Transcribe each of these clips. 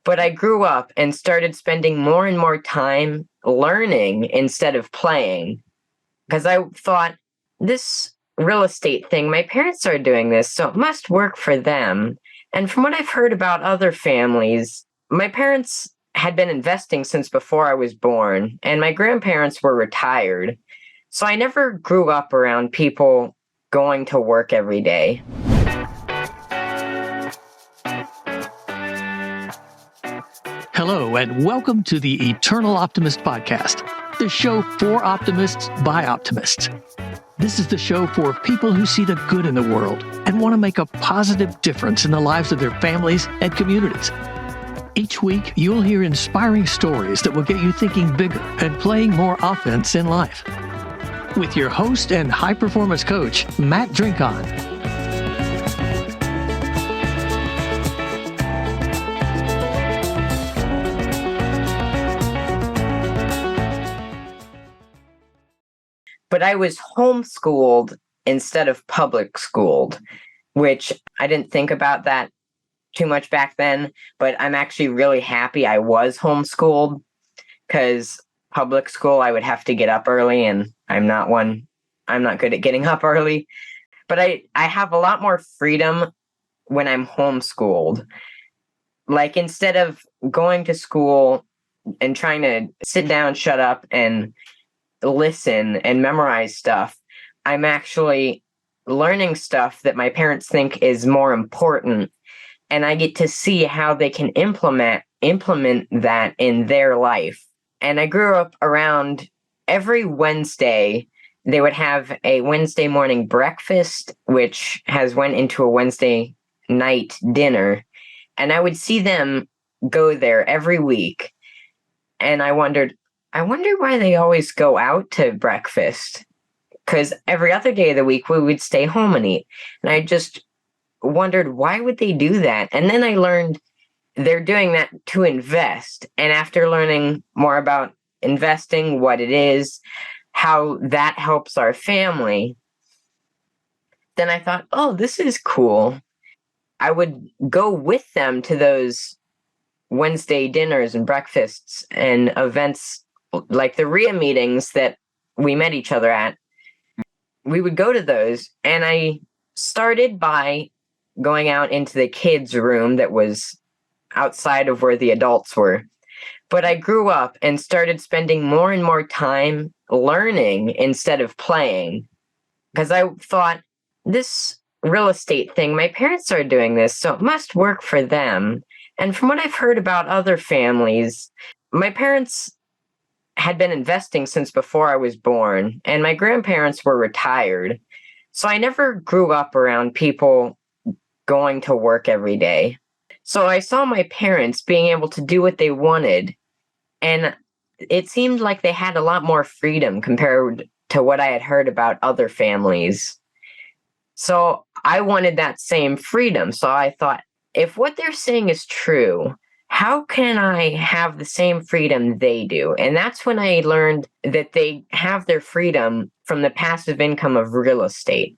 But I grew up and started spending more and more time learning instead of playing because I thought this real estate thing, my parents are doing this, so it must work for them. And from what I've heard about other families, my parents had been investing since before I was born, and my grandparents were retired. So I never grew up around people going to work every day. Hello, and welcome to the Eternal Optimist Podcast, the show for optimists by optimists. This is the show for people who see the good in the world and want to make a positive difference in the lives of their families and communities. Each week, you'll hear inspiring stories that will get you thinking bigger and playing more offense in life. With your host and high-performance coach, Matt Drinkon. But I was homeschooled instead of public schooled, which I didn't think about that too much back then, but I'm actually really happy I was homeschooled because public school, I would have to get up early, and I'm not good at getting up early. But I have a lot more freedom when I'm homeschooled. Like, instead of going to school and trying to sit down, shut up, and listen and memorize stuff, I'm actually learning stuff that my parents think is more important, and I get to see how they can implement that in their life. And I grew up around every Wednesday. They would have a Wednesday morning breakfast, which has went into a Wednesday night dinner, and I would see them go there every week. And I wonder why they always go out to breakfast, because every other day of the week we would stay home and eat. And I just wondered, why would they do that? And then I learned they're doing that to invest. And after learning more about investing, what it is, how that helps our family, then I thought, oh, this is cool. I would go with them to those Wednesday dinners and breakfasts and events like the RIA meetings that we met each other at. We would go to those, and I started by going out into the kids' room that was outside of where the adults were. But I grew up and started spending more and more time learning instead of playing because I thought this real estate thing, my parents are doing this, so it must work for them. And from what I've heard about other families, my parents had been investing since before I was born, and my grandparents were retired. So I never grew up around people going to work every day. So I saw my parents being able to do what they wanted, and it seemed like they had a lot more freedom compared to what I had heard about other families. So I wanted that same freedom. So I thought, if what they're saying is true, how can I have the same freedom they do? And that's when I learned that they have their freedom from the passive income of real estate.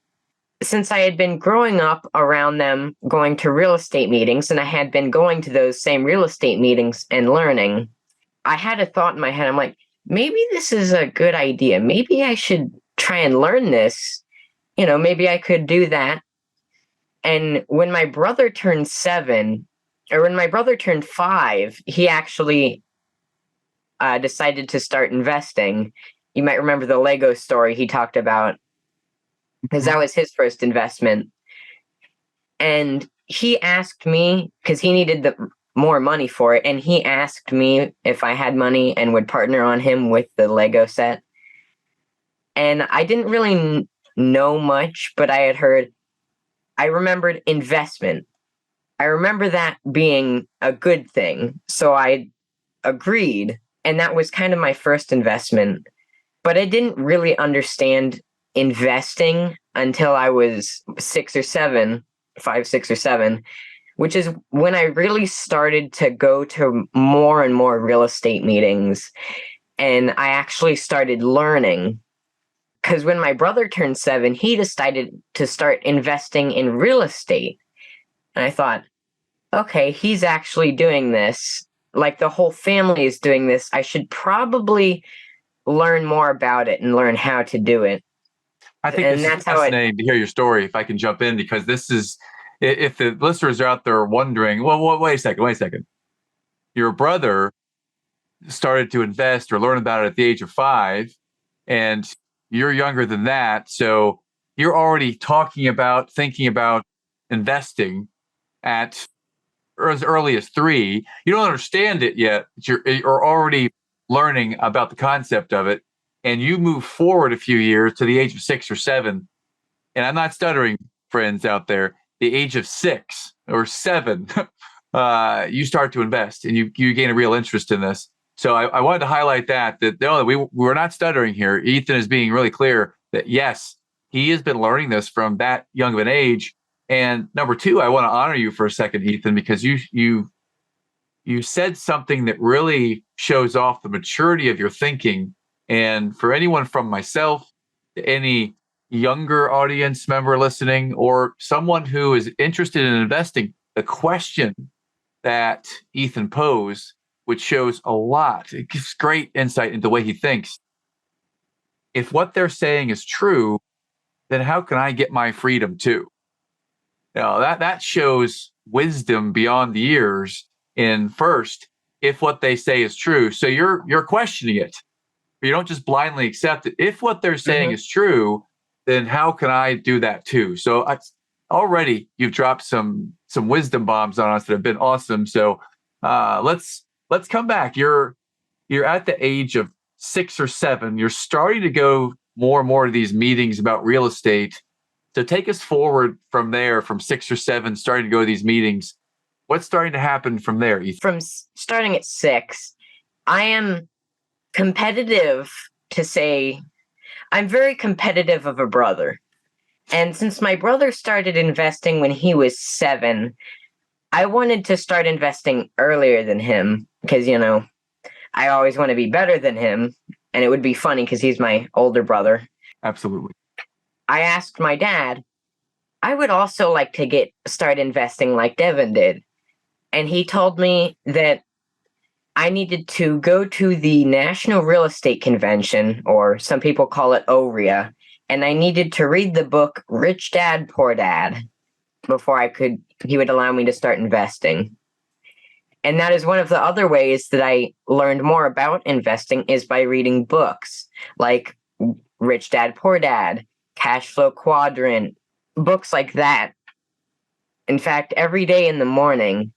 Since I had been growing up around them going to real estate meetings, and I had been going to those same real estate meetings and learning, I had a thought in my head. I'm like, maybe this is a good idea. Maybe I should try and learn this. Maybe I could do that. And when my brother turned 5, he actually decided to start investing. You might remember the Lego story he talked about, because that was his first investment. And he asked me, because he needed more money for it, and he asked me if I had money and would partner on him with the Lego set. And I didn't really know much, but I remembered investment. I remember that being a good thing. So I agreed, and that was kind of my first investment. But I didn't really understand investing until I was 6 or 7, which is when I really started to go to more and more real estate meetings. And I actually started learning. Because when my brother turned 7, he decided to start investing in real estate. And I thought, okay, he's actually doing this. Like the whole family is doing this. I should probably learn more about it and learn how to do it. I think And this is that's how it. fascinating to hear your story. If I can jump in, because this is, if the listeners are out there wondering, well, wait a second. Your brother started to invest or learn about it at the age of 5, and you're younger than that. So you're already thinking about investing at or as early as 3. You don't understand it yet, but you're already learning about the concept of it. And you move forward a few years to the age of 6 or 7. And I'm not stuttering, friends out there, the age of 6 or 7, you start to invest and you gain a real interest in this. So I wanted to highlight that no, we're not stuttering here. Ethan is being really clear that yes, he has been learning this from that young of an age. And number 2, I want to honor you for a second, Ethan, because you said something that really shows off the maturity of your thinking. And for anyone from myself to any younger audience member listening, or someone who is interested in investing, the question that Ethan posed, which shows a lot, it gives great insight into the way he thinks. If what they're saying is true, then how can I get my freedom too? That shows wisdom beyond the years in first, if what they say is true. So you're questioning it. You don't just blindly accept it. If what they're saying is true, then how can I do that too? So already you've dropped some wisdom bombs on us that have been awesome. So let's come back. You're at the age of 6 or 7. You're starting to go more and more to these meetings about real estate. So take us forward from there, from 6 or 7, starting to go to these meetings. What's starting to happen from there, Ethan? From starting at 6, I am competitive to say I'm very competitive of a brother. And since my brother started investing when he was 7, I wanted to start investing earlier than him because, I always want to be better than him. And it would be funny because he's my older brother. Absolutely. I asked my dad, I would also like to start investing like Devin did. And he told me that I needed to go to the National Real Estate Convention, or some people call it OREA, and I needed to read the book Rich Dad, Poor Dad before he would allow me to start investing. And that is one of the other ways that I learned more about investing is by reading books like Rich Dad, Poor Dad, Cash Flow Quadrant, books like that. In fact, every day in the morning,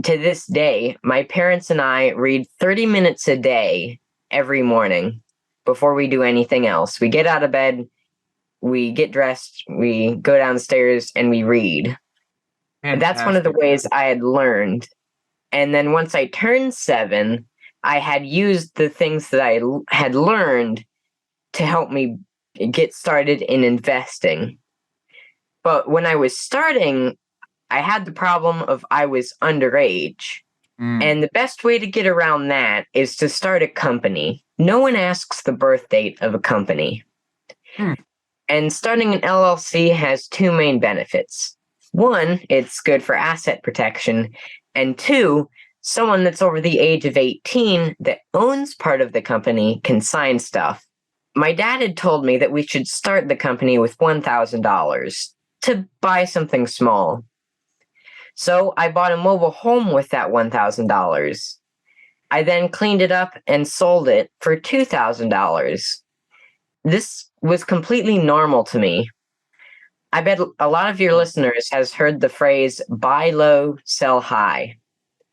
to this day, my parents and I read 30 minutes a day every morning before we do anything else. We get out of bed, we get dressed, we go downstairs, and we read. And that's one of the ways I had learned. And then once I turned 7, I had used the things that I had learned to help me get started in investing. But when I was starting, I had the problem of I was underage. And the best way to get around that is to start a company. No one asks the birth date of a company. And starting an LLC has 2 main benefits. 1, it's good for asset protection. And 2, someone that's over the age of 18 that owns part of the company can sign stuff. My dad had told me that we should start the company with $1,000 to buy something small. So I bought a mobile home with that $1,000. I then cleaned it up and sold it for $2,000. This was completely normal to me. I bet a lot of your listeners has heard the phrase buy low, sell high.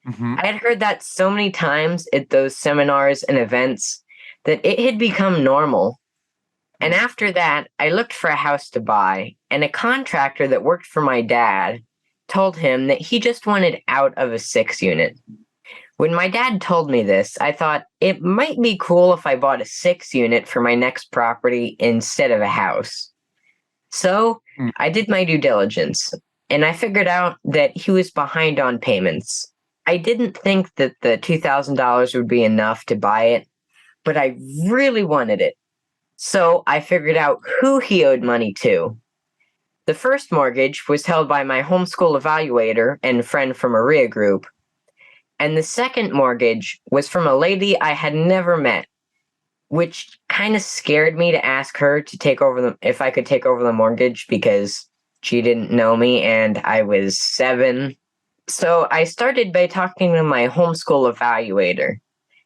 I had heard that so many times at those seminars and events that it had become normal. And after that, I looked for a house to buy, and a contractor that worked for my dad told him that he just wanted out of a 6 unit. When my dad told me this, I thought it might be cool if I bought a 6 unit for my next property instead of a house. So I did my due diligence, and I figured out that he was behind on payments. I didn't think that the $2,000 would be enough to buy it, but I really wanted it. So I figured out who he owed money to. The first mortgage was held by my homeschool evaluator and friend from a RIA group, and the second mortgage was from a lady I had never met, which kind of scared me to ask her to take over if I could take over the mortgage because she didn't know me and I was 7. So I started by talking to my homeschool evaluator,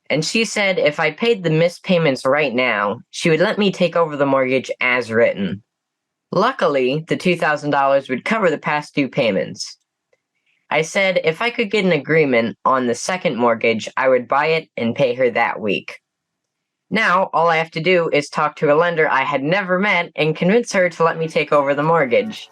and she said if I paid the missed payments right now, she would let me take over the mortgage as written. Luckily, the $2,000 would cover the past due payments. I said if I could get an agreement on the second mortgage, I would buy it and pay her that week. Now, all I have to do is talk to a lender I had never met and convince her to let me take over the mortgage.